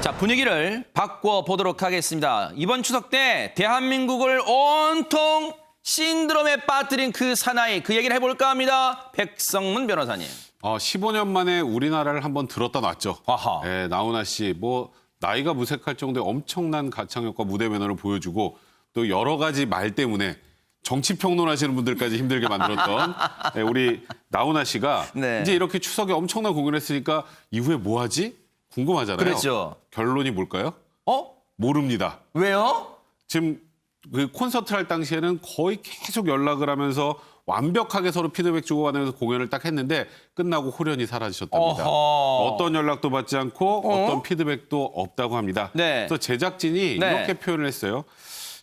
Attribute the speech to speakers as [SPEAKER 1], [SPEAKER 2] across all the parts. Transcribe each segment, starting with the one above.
[SPEAKER 1] 자, 분위기를 바꿔보도록 하겠습니다. 이번 추석 때 대한민국을 온통 신드롬에 빠뜨린 그 사나이, 그 얘기를 해볼까 합니다. 백성문 변호사님.
[SPEAKER 2] 15년 만에 우리나라를 한번 들었다 놨죠.
[SPEAKER 1] 아하.
[SPEAKER 2] 예, 나훈아 씨, 나이가 무색할 정도의 엄청난 가창력과 무대 매너를 보여주고 또 여러 가지 말 때문에 정치 평론하시는 분들까지 힘들게 만들었던 예, 우리 나훈아 씨가
[SPEAKER 1] 네.
[SPEAKER 2] 이제 이렇게 추석에 엄청난 공연을 했으니까 이후에 뭐 하지? 궁금하잖아요.
[SPEAKER 1] 그렇죠.
[SPEAKER 2] 결론이 뭘까요? 모릅니다.
[SPEAKER 1] 왜요?
[SPEAKER 2] 지금 그 콘서트 할 당시에는 거의 계속 연락을 하면서 완벽하게 서로 피드백 주고받으면서 공연을 딱 했는데 끝나고 홀연히 사라지셨답니다.
[SPEAKER 1] 어허.
[SPEAKER 2] 어떤 연락도 받지 않고 어떤 피드백도 없다고 합니다.
[SPEAKER 1] 네.
[SPEAKER 2] 그래서 제작진이
[SPEAKER 1] 네.
[SPEAKER 2] 이렇게 표현을 했어요.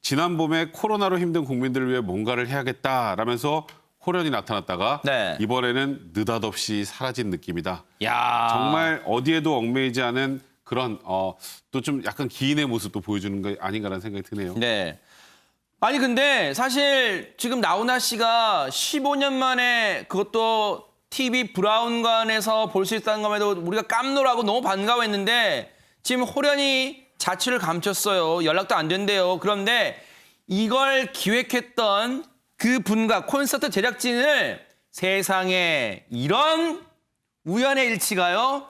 [SPEAKER 2] 지난 봄에 코로나로 힘든 국민들을 위해 뭔가를 해야겠다라면서 홀연히 나타났다가
[SPEAKER 1] 네.
[SPEAKER 2] 이번에는 느닷없이 사라진 느낌이다.
[SPEAKER 1] 야,
[SPEAKER 2] 정말 어디에도 얽매이지 않은 그런 또 좀 약간 기인의 모습도 보여주는 거 아닌가라는 생각이 드네요.
[SPEAKER 1] 네. 아니 근데 사실 지금 나훈아 씨가 15년 만에 그것도 TV 브라운관에서 볼 수 있다는 것에도 우리가 깜놀하고 너무 반가워했는데 지금 홀연히 자취를 감췄어요. 연락도 안 된대요. 그런데 이걸 기획했던 그 분과 콘서트 제작진을 세상에 이런 우연의 일치가요.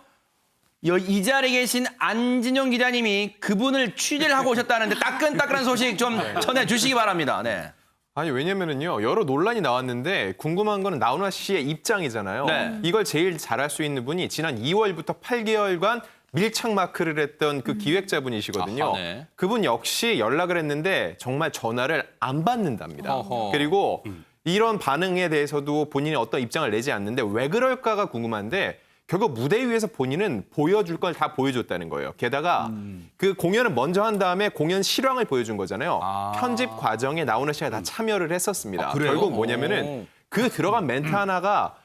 [SPEAKER 1] 이 자리에 계신 안진용 기자님이 그분을 취재를 하고 오셨다는데 따끈따끈한 소식 좀 전해주시기 바랍니다. 네.
[SPEAKER 3] 아니 왜냐면은요 여러 논란이 나왔는데 궁금한 거는 나훈아 씨의 입장이잖아요.
[SPEAKER 1] 네.
[SPEAKER 3] 이걸 제일 잘할 수 있는 분이 지난 2월부터 8개월간 밀착 마크를 했던 그 기획자분이시거든요.
[SPEAKER 1] 아하, 네.
[SPEAKER 3] 그분 역시 연락을 했는데 정말 전화를 안 받는답니다.
[SPEAKER 1] 어허.
[SPEAKER 3] 그리고 이런 반응에 대해서도 본인이 어떤 입장을 내지 않는데 왜 그럴까가 궁금한데 결국 무대 위에서 본인은 보여줄 걸 다 보여줬다는 거예요. 게다가 그 공연을 먼저 한 다음에 공연 실황을 보여준 거잖아요. 편집 과정에 나훈아 씨가 다 참여를 했었습니다.
[SPEAKER 1] 그래요?
[SPEAKER 3] 결국 뭐냐면은 그 들어간 멘트 하나가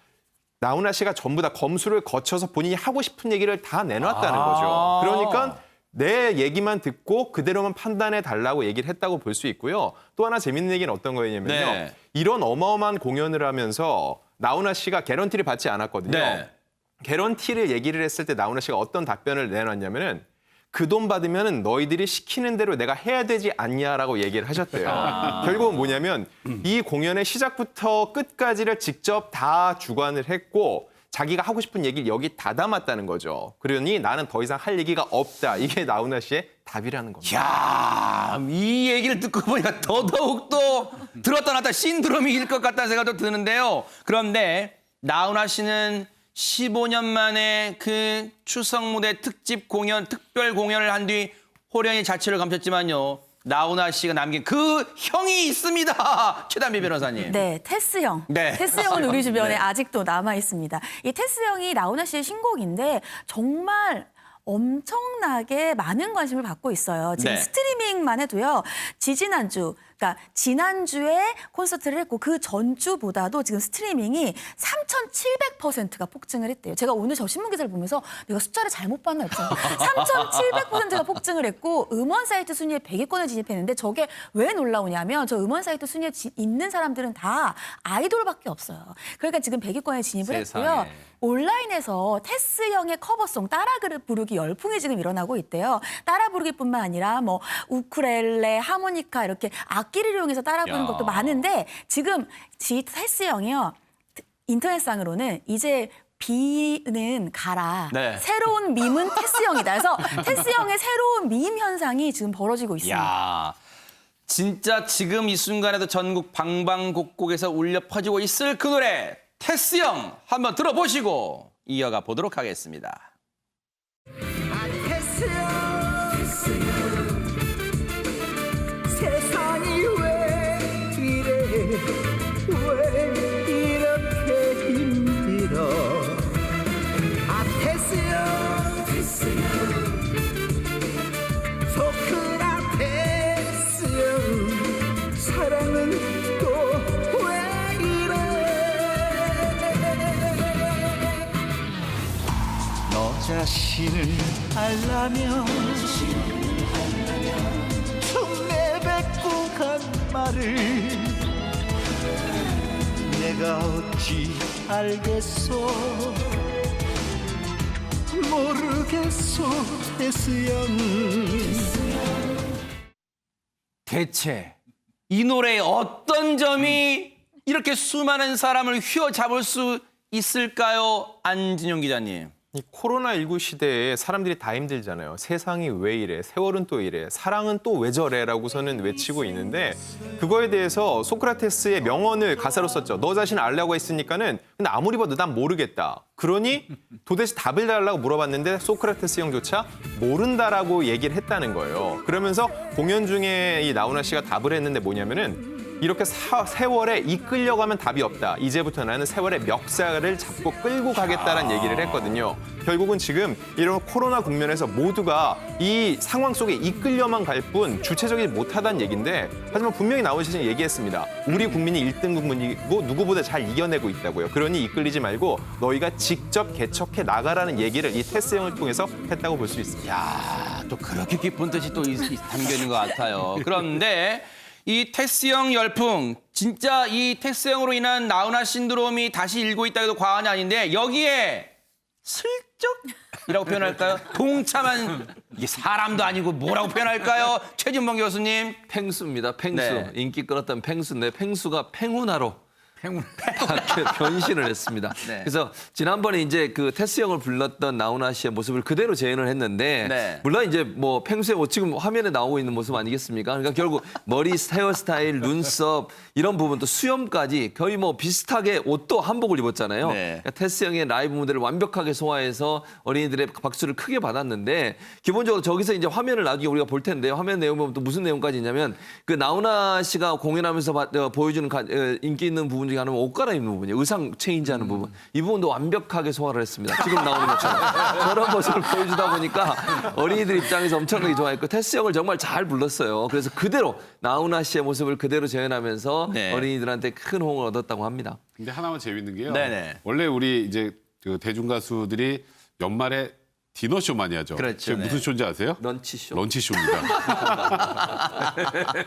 [SPEAKER 3] 나훈아 씨가 전부 다 검수를 거쳐서 본인이 하고 싶은 얘기를 다 내놨다는 거죠. 그러니까 내 얘기만 듣고 그대로만 판단해 달라고 얘기를 했다고 볼 수 있고요. 또 하나 재밌는 얘기는 어떤 거였냐면요.
[SPEAKER 1] 네.
[SPEAKER 3] 이런 어마어마한 공연을 하면서 나훈아 씨가 개런티를 받지 않았거든요.
[SPEAKER 1] 네.
[SPEAKER 3] 개런티를 얘기를 했을 때 나훈아 씨가 어떤 답변을 내놨냐면은 그 돈 받으면 너희들이 시키는 대로 내가 해야 되지 않냐라고 얘기를 하셨대요. 결국은 뭐냐면 이 공연의 시작부터 끝까지를 직접 다 주관을 했고 자기가 하고 싶은 얘기를 여기 다 담았다는 거죠. 그러니 나는 더 이상 할 얘기가 없다. 이게 나훈아 씨의 답이라는 겁니다.
[SPEAKER 1] 야, 이 얘기를 듣고 보니까 더더욱 또 들었다 놨다 신드롬일 것 같다는 생각도 드는데요. 그런데 나훈아 씨는 15년 만에 그 추석 무대 특집 공연, 특별 공연을 한 뒤 홀연히 자취를 감췄지만요. 나훈아 씨가 남긴 그 형이 있습니다. 최단비 변호사님.
[SPEAKER 4] 네, 테스 형.
[SPEAKER 1] 네.
[SPEAKER 4] 테스 형은 우리 주변에
[SPEAKER 1] 네.
[SPEAKER 4] 아직도 남아 있습니다. 이 테스 형이 나훈아 씨의 신곡인데 정말 엄청나게 많은 관심을 받고 있어요. 지금
[SPEAKER 1] 네.
[SPEAKER 4] 스트리밍만 해도요. 지지난주, 그러니까 지난주에 콘서트를 했고 그 전주보다도 지금 스트리밍이 3,700%가 폭증을 했대요. 제가 오늘 저 신문 기사를 보면서 내가 숫자를 잘못 봤나 했잖아요. 3,700%가 폭증을 했고 음원 사이트 순위에 100위권에 진입했는데 저게 왜 놀라우냐면 저 음원 사이트 순위에 있는 사람들은 다 아이돌밖에 없어요. 그러니까 지금 100위권에 진입을
[SPEAKER 1] 세상에.
[SPEAKER 4] 했고요. 온라인에서 테스 형의 커버송 따라 부르기 열풍이 지금 일어나고 있대요. 따라 부르기뿐만 아니라 뭐 우쿨렐레, 하모니카 이렇게 악기를 이용해서 따라 부르는
[SPEAKER 1] 야.
[SPEAKER 4] 것도 많은데 지금 테스 형이요. 인터넷상으로는 이제 비는 가라.
[SPEAKER 1] 네.
[SPEAKER 4] 새로운 밈은 테스 형이다. 그래서 테스 형의 새로운 밈 현상이 지금 벌어지고 있습니다.
[SPEAKER 1] 야, 진짜 지금 이 순간에도 전국 방방곡곡에서 울려 퍼지고 있을 그 노래 테스 형 한번 들어보시고 이어가 보도록 하겠습니다.
[SPEAKER 5] 세상이 왜 이래 왜 이렇게 힘들어 테스형 소크라테스형 사랑은 또 왜 이래 너 자신을 알라면 내뱉고 간 말을 내가 어찌 알겠소 모르겠소 태수형.
[SPEAKER 1] 대체 이 노래의 어떤 점이 이렇게 수많은 사람을 휘어잡을 수 있을까요? 안진영 기자님.
[SPEAKER 3] 이 코로나19 시대에 사람들이 다 힘들잖아요. 세상이 왜 이래, 세월은 또 이래, 사랑은 또 왜 저래라고서는 외치고 있는데 그거에 대해서 소크라테스의 명언을 가사로 썼죠. 너 자신 알라고 했으니까는 근데 아무리 봐도 난 모르겠다. 그러니 도대체 답을 달라고 물어봤는데 소크라테스 형조차 모른다라고 얘기를 했다는 거예요. 그러면서 공연 중에 이 나훈아 씨가 답을 했는데 뭐냐면은 이렇게 세월에 이끌려가면 답이 없다. 이제부터 나는 세월의 멱살을 잡고 끌고 가겠다는 얘기를 했거든요. 결국은 지금 이런 코로나 국면에서 모두가 이 상황 속에 이끌려만 갈 뿐 주체적이지 못하다는 얘기인데 하지만 분명히 나훈아 씨는 얘기했습니다. 우리 국민이 1등 국민이고 누구보다 잘 이겨내고 있다고요. 그러니 이끌리지 말고 너희가 직접 개척해 나가라는 얘기를 이 테스 형을 통해서 했다고 볼 수 있습니다.
[SPEAKER 1] 야, 또 그렇게 깊은 뜻이 또 담겨 있는 것 같아요. 그런데 이 테스형 열풍, 진짜 이 테스형으로 인한 나훈아 신드롬이 다시 일고 있다 해도 과언이 아닌데 여기에 슬쩍이라고 표현할까요? 동참한 이게 사람도 아니고 뭐라고 표현할까요? 최진범 교수님.
[SPEAKER 6] 팽수입니다. 팽수.
[SPEAKER 1] 네.
[SPEAKER 6] 인기 끌었던 팽수인데 팽수가 팽훈아로 변신을 했습니다.
[SPEAKER 1] 네.
[SPEAKER 6] 그래서 지난번에 이제 그 테스 형을 불렀던 나훈아 씨의 모습을 그대로 재현을 했는데
[SPEAKER 1] 네.
[SPEAKER 6] 물론 이제 뭐 팽수의 옷 지금 화면에 나오고 있는 모습 아니겠습니까? 그러니까 결국 머리 헤어스타일, 눈썹 이런 부분도 수염까지 거의 뭐 비슷하게 옷도 한복을 입었잖아요.
[SPEAKER 1] 네.
[SPEAKER 6] 그러니까 테스 형의 라이브 무대를 완벽하게 소화해서 어린이들의 박수를 크게 받았는데 기본적으로 저기서 이제 화면을 나중에 우리가 볼 텐데 화면 내용 보면 또 무슨 내용까지 있냐면 그 나훈아 씨가 공연하면서 보여주는 인기 있는 부분 중에 하나는 옷 갈아입는 부분이에요. 의상 체인지하는 부분. 이 부분도 완벽하게 소화를 했습니다. 지금 나오는 것처럼. 저런 모습을 보여주다 보니까 어린이들 입장에서 엄청나게 좋아했고 테스 형을 정말 잘 불렀어요. 그래서 그대로 나훈아 씨의 모습을 그대로 재현하면서
[SPEAKER 1] 네.
[SPEAKER 6] 어린이들한테 큰 호응을 얻었다고 합니다.
[SPEAKER 2] 근데 하나만 재밌는 게요.
[SPEAKER 1] 네네.
[SPEAKER 2] 원래 우리 이제 그 대중 가수들이 연말에 디너쇼 많이 하죠.
[SPEAKER 1] 그렇죠,
[SPEAKER 2] 그게 무슨
[SPEAKER 1] 네.
[SPEAKER 2] 쇼인지 아세요?
[SPEAKER 6] 런치쇼.
[SPEAKER 2] 런치쇼입니다.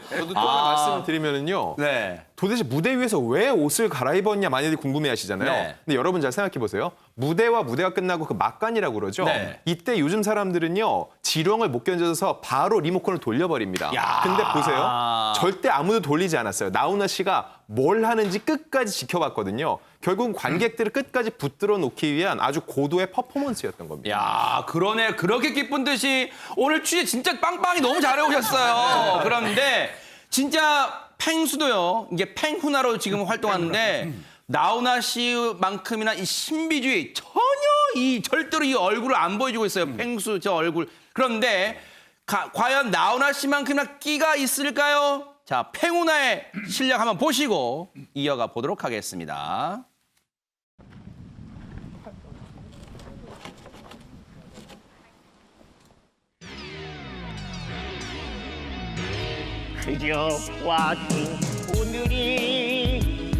[SPEAKER 3] 저도 또 하나 말씀드리면은요.
[SPEAKER 1] 네.
[SPEAKER 3] 도대체 무대 위에서 왜 옷을 갈아입었냐 많이들 궁금해하시잖아요.
[SPEAKER 1] 네.
[SPEAKER 3] 근데 여러분 잘 생각해 보세요. 무대가 끝나고 그 막간이라고 그러죠.
[SPEAKER 1] 네.
[SPEAKER 3] 이때 요즘 사람들은요 지루함을 못 견뎌서 바로 리모컨을 돌려버립니다.
[SPEAKER 1] 야.
[SPEAKER 3] 근데 보세요. 절대 아무도 돌리지 않았어요. 나훈아 씨가 뭘 하는지 끝까지 지켜봤거든요. 결국은 관객들을 끝까지 붙들어 놓기 위한 아주 고도의 퍼포먼스였던 겁니다.
[SPEAKER 1] 야, 그러네. 그렇게 기쁜 듯이 오늘 취재 진짜 빵빵히 너무 잘해오셨어요. 그런데 진짜 팽수도요. 이게 팽훈아로 지금 활동하는데 나훈아 씨만큼이나 이 신비주의 전혀 절대로 이 얼굴을 안 보여주고 있어요. 팽수 저 얼굴. 그런데 과연 나훈아 씨만큼이나 끼가 있을까요? 자, 팽훈아의 실력 한번 보시고 이어가 보도록 하겠습니다.
[SPEAKER 7] 그저 와준 오늘이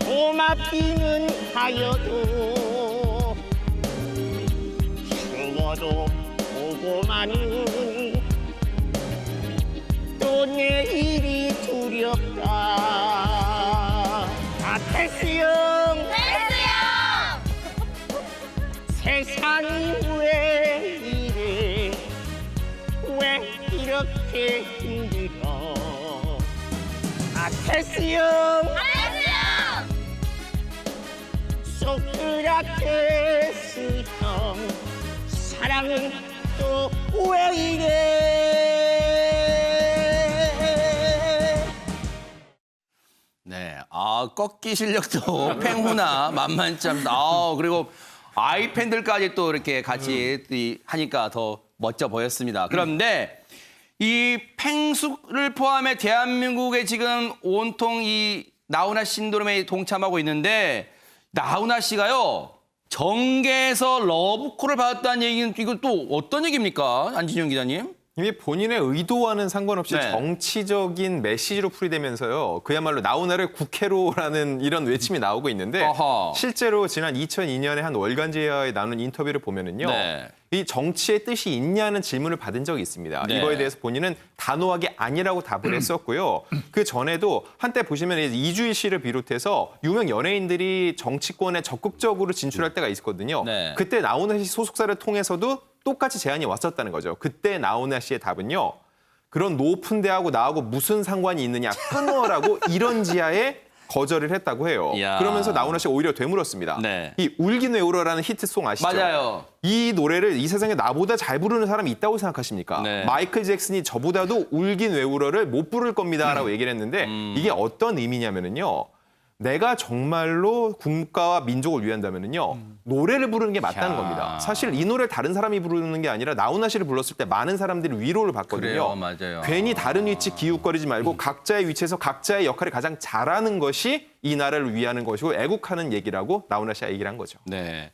[SPEAKER 7] 고맙기는 하여도 죽어도 보고만은 또 내일이 두렵다. 아, 테스형! 세상이 왜 이래? 왜 이렇게 힘들어? 아, 테스형! 소크라테스 형, 사랑은 또 왜 이래?
[SPEAKER 1] 네, 꺾기 실력도 팽훈아 만만치 않다. 그리고 아이팬들까지 또 이렇게 같이 하니까 더 멋져 보였습니다. 그런데 이 팽수를 포함해 대한민국에 지금 온통 이 나훈아 신드롬에 동참하고 있는데 나훈아 씨가요 정계에서 러브콜을 받았다는 얘기는 이건 또 어떤 얘기입니까, 안진영 기자님?
[SPEAKER 3] 이미 본인의 의도와는 상관없이
[SPEAKER 1] 네.
[SPEAKER 3] 정치적인 메시지로 풀이되면서요. 그야말로 나훈아를 국회로라는 이런 외침이 나오고 있는데
[SPEAKER 1] 어허.
[SPEAKER 3] 실제로 지난 2002년에 한 월간지에 나눈 인터뷰를 보면은요.
[SPEAKER 1] 네.
[SPEAKER 3] 이 정치의 뜻이 있냐는 질문을 받은 적이 있습니다.
[SPEAKER 1] 네.
[SPEAKER 3] 이거에 대해서 본인은 단호하게 아니라고 답을 했었고요. 그 전에도 한때 보시면 이제 이주희 씨를 비롯해서 유명 연예인들이 정치권에 적극적으로 진출할 때가 있었거든요.
[SPEAKER 1] 네.
[SPEAKER 3] 그때 나훈아 씨 소속사를 통해서도 똑같이 제안이 왔었다는 거죠. 그때 나훈아 씨의 답은요. 그런 높은 데하고 나하고 무슨 상관이 있느냐 끊어라고 이런 지하에 거절을 했다고 해요.
[SPEAKER 1] 이야.
[SPEAKER 3] 그러면서 나훈아 씨가 오히려 되물었습니다.
[SPEAKER 1] 네.
[SPEAKER 3] 이 울긴 왜 울어라는 히트송 아시죠?
[SPEAKER 1] 맞아요.
[SPEAKER 3] 이 노래를 이 세상에 나보다 잘 부르는 사람이 있다고 생각하십니까?
[SPEAKER 1] 네.
[SPEAKER 3] 마이클 잭슨이 저보다도 울긴 왜 울어를 못 부를 겁니다라고 얘기를 했는데 이게 어떤 의미냐면은요. 내가 정말로 국가와 민족을 위한다면은요. 노래를 부르는 게 맞다는
[SPEAKER 1] 야.
[SPEAKER 3] 겁니다. 사실 이 노래를 다른 사람이 부르는 게 아니라 나훈아 씨를 불렀을 때 많은 사람들이 위로를 받거든요.
[SPEAKER 1] 그래요, 맞아요.
[SPEAKER 3] 괜히 다른 위치 기웃거리지 말고 각자의 위치에서 각자의 역할을 가장 잘하는 것이 이 나라를 위하는 것이고 애국하는 얘기라고 나훈아 씨가 얘기를 한 거죠.
[SPEAKER 1] 네.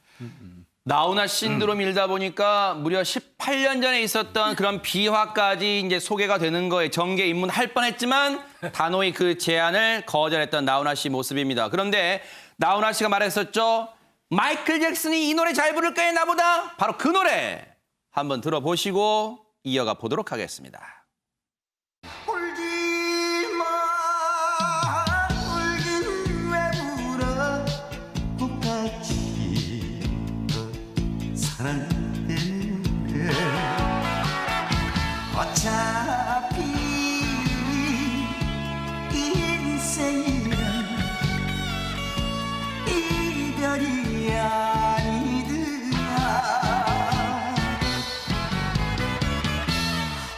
[SPEAKER 1] 나훈아 신드롬 일다 보니까 무려 18년 전에 있었던 그런 비화까지 이제 소개가 되는 거에 정계 입문할 뻔했지만 단호히 그 제안을 거절했던 나훈아 씨 모습입니다. 그런데 나훈아 씨가 말했었죠. 마이클 잭슨이 이 노래 잘 부를 거야 나보다. 바로 그 노래 한번 들어보시고 이어가 보도록 하겠습니다.
[SPEAKER 5] 울지마 울긴 왜 울어 똑같이 사랑 때문에 어차피 인생이란 이별이 아니더라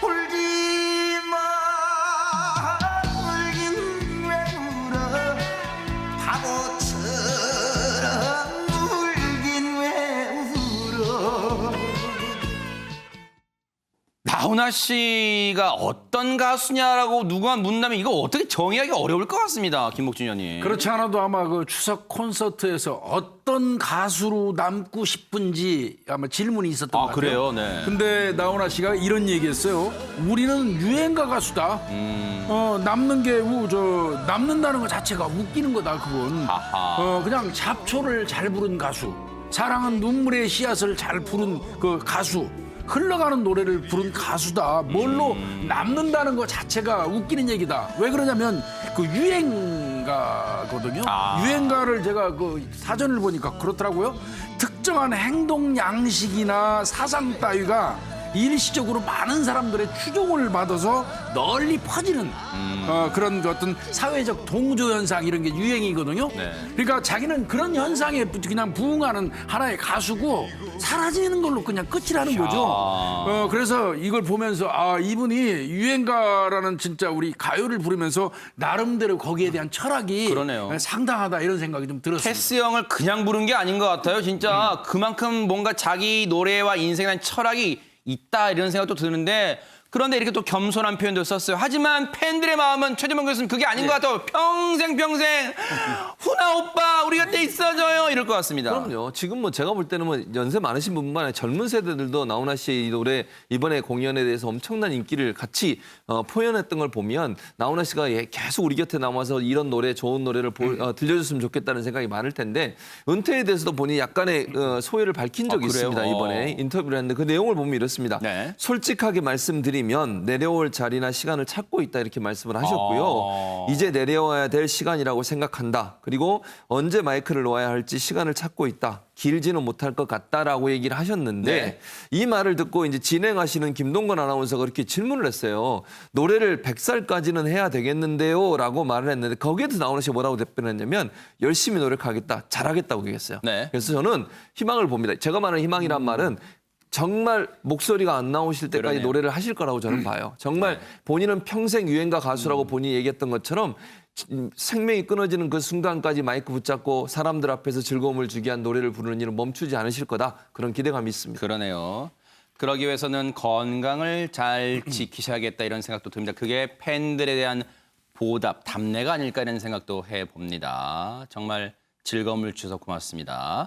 [SPEAKER 5] 울지마 울긴 왜 울어 바보처럼 울긴 왜 울어
[SPEAKER 1] 나훈아 씨가 어떤 가수냐라고 누가 묻는다면 이거 어떻게 정의하기 어려울 것 같습니다. 김목준 의원님.
[SPEAKER 8] 그렇지 않아도 아마 그 추석 콘서트에서 어떤 가수로 남고 싶은지 아마 질문이 있었던 것 같아요.
[SPEAKER 1] 그래요? 네.
[SPEAKER 8] 근데 나훈아 씨가 이런 얘기했어요. 우리는 유행가 가수다. 남는 게 남는다는 것 자체가 웃기는 거다. 그건
[SPEAKER 1] 아하.
[SPEAKER 8] 그냥 잡초를 잘 부른 가수. 사랑은 눈물의 씨앗을 잘 부른 그 가수. 흘러가는 노래를 부른 가수다. 뭘로 남는다는 것 자체가 웃기는 얘기다. 왜 그러냐면 그 유행가거든요. 유행가를 제가 그 사전을 보니까 그렇더라고요. 특정한 행동 양식이나 사상 따위가 일시적으로 많은 사람들의 추종을 받아서 널리 퍼지는 그런 어떤 사회적 동조 현상 이런 게 유행이거든요.
[SPEAKER 1] 네.
[SPEAKER 8] 그러니까 자기는 그런 현상에 그냥 부응하는 하나의 가수고 사라지는 걸로 그냥 끝이라는 거죠. 그래서 이걸 보면서 이분이 유행가라는 진짜 우리 가요를 부르면서 나름대로 거기에 대한 철학이
[SPEAKER 1] 그러네요.
[SPEAKER 8] 상당하다 이런 생각이 좀 들었습니다.
[SPEAKER 1] 캐스 형을 그냥 부른 게 아닌 것 같아요. 진짜 그만큼 뭔가 자기 노래와 인생에 대한 철학이 있다 이런 생각도 드는데 그런데 이렇게 또 겸손한 표현도 썼어요. 하지만 팬들의 마음은 최재범 교수님 그게 아닌 것 같아요. 평생 훈아 오빠 우리 곁에 있어줘요 이럴 것 같습니다.
[SPEAKER 6] 그럼요. 지금 뭐 제가 볼 때는 뭐 연세 많으신 분만 아니라 젊은 세대들도 나훈아 씨의 이 노래 이번에 공연에 대해서 엄청난 인기를 같이 표현했던 걸 보면 나훈아 씨가 계속 우리 곁에 남아서 이런 노래 좋은 노래를 들려줬으면 좋겠다는 생각이 많을 텐데 은퇴에 대해서도 본인이 약간의 소회를 밝힌 적이
[SPEAKER 1] 그래요?
[SPEAKER 6] 있습니다. 이번에 인터뷰를 했는데 그 내용을 보면 이렇습니다.
[SPEAKER 1] 네.
[SPEAKER 6] 솔직하게 말씀드리면 내려올 자리나 시간을 찾고 있다 이렇게 말씀을 하셨고요. 이제 내려와야 될 시간이라고 생각한다. 그리고 언제 마이크를 놓아야 할지 시간을 찾고 있다. 길지는 못할 것 같다라고 얘기를 하셨는데
[SPEAKER 1] 네.
[SPEAKER 6] 이 말을 듣고 이제 진행하시는 김동건 아나운서가 그렇게 질문을 했어요. 노래를 100살까지는 해야 되겠는데요? 라고 말을 했는데 거기에 대해서 나훈아 씨가 뭐라고 답변했냐면 열심히 노력하겠다. 잘하겠다고 얘기했어요.
[SPEAKER 1] 네.
[SPEAKER 6] 그래서 저는 희망을 봅니다. 제가 말하는 희망이란 말은 정말 목소리가 안 나오실 때까지
[SPEAKER 1] 그러네요.
[SPEAKER 6] 노래를 하실 거라고 저는 봐요. 정말 본인은 평생 유행가 가수라고 본인이 얘기했던 것처럼 생명이 끊어지는 그 순간까지 마이크 붙잡고 사람들 앞에서 즐거움을 주기 위한 노래를 부르는 일은 멈추지 않으실 거다. 그런 기대감이 있습니다.
[SPEAKER 1] 그러네요. 그러기 위해서는 건강을 잘 지키셔야겠다 이런 생각도 듭니다. 그게 팬들에 대한 보답, 답례가 아닐까 이런 생각도 해봅니다. 정말 즐거움을 주셔서 고맙습니다.